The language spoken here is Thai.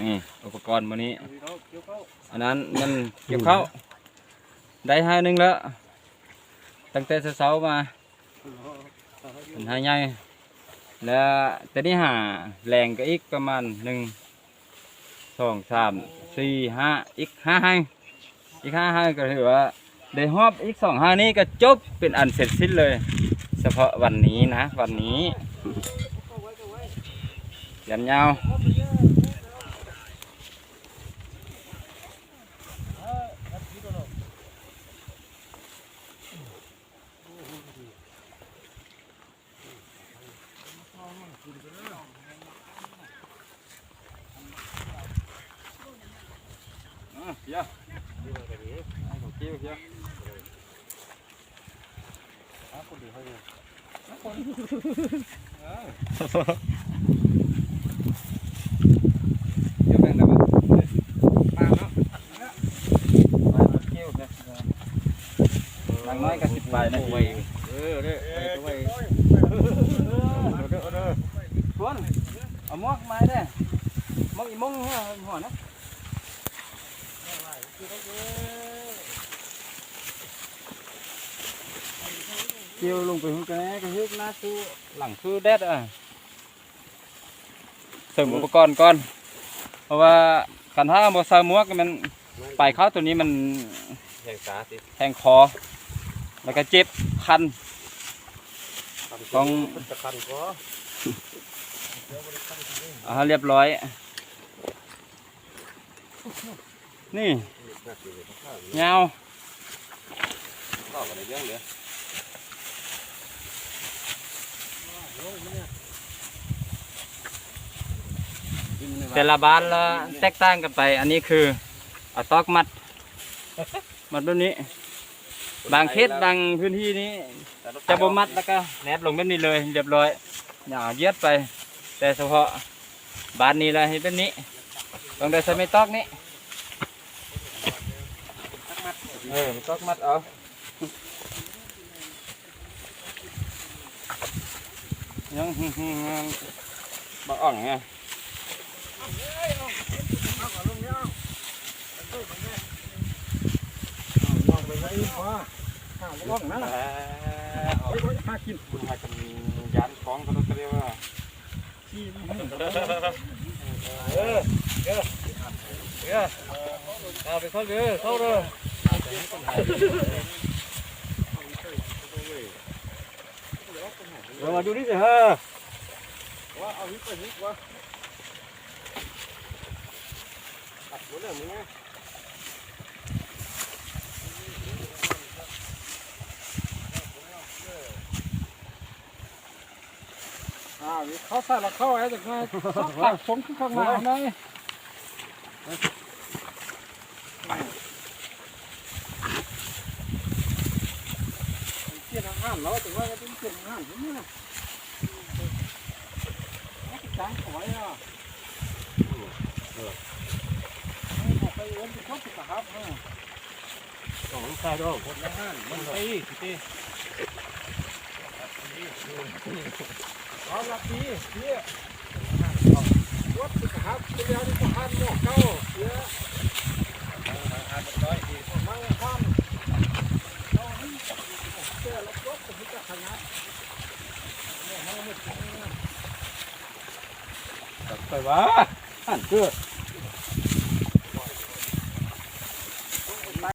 นี่อุปกรณ์วันนี้อันนั้นมันเกี่ยวเข้าได้ห้านึงแล้วตั้งแต่เช้ามาเป็นห้าใหญ่แล้วแต่นี่หาแรงก็อีกประมาณ1 2 3 4 5อีก5 ก็ถือว่าได้ฮอบอีก2 5นี้ก็จบเป็นอันเสร็จสิ้นเลยเฉพาะวันนี้นะวันนี้ยันยาวเยอะเยอะคนดีเขาอยู่คนเดี๋ยวแบ่งได้ไหมมาเนาะไปหมดเกี่ยวเลยหลังน้อยก็10 ใบนะทีเนี่ยไปชวนเอาหมวกไม้ได้หมวกอีมงหัวนะเกี่ยวลงไปหุ่นแกก็ฮึกหน้าคือหลังคือแดดเสริมอุปกรณ์ก่อนเพราะว่าการถ้าโมซามัวก็มันไปเข้าตัวนี้มันแทงคอแล้วก็เจ็บคันต้องเรียบร้อยนี่เงาแต่ละบ้านละแตกต่างกันไปอันนี้คือเอาตอกมัดแบบนี้บางเขตบางพื้นที่นี้จะบ่มัดแล้วก็แนบลงแบบนี้เลยเรียบร้อยอย่าเย็ดไปแต่เฉพาะบ้านนี้ละให้แบบนี้ต้องได้ใส่ไม้ตอกนี้ตอกมัดเอายังบ่อ่อนไงล่องนะหากินคุณหากันยานของก็ต้องเรียกว่าเอาไปเข้าเลยเข้าเลยเรามาดูนี่สิฮะว่าเอาหิ้งไปหิ้งวะตัดหัวเลยมึงไงเขาใส่ละเข้าไอ้จากนั้นตักผมขึ้นข้างหน้าหน่อยเกี่ยงอาหารเราแต่ว่าเป็นเกี่ยงอาหารใช่ไหมนะจางขอยอ่ะไปเอ็นไปเข้าสุขภาพฮะสองใส่ด้วยคนละห้านมันไปสิเอาละพี่เนี่ยวัดสุขภาพเป็นยาที่สำคัญหมอกเก้าเยอะร้อยดีมั่งคั่งเราให้เจ้าละวัดสุขภาพขนาดเนี่ยให้หมดตัดไปวะอันเกิด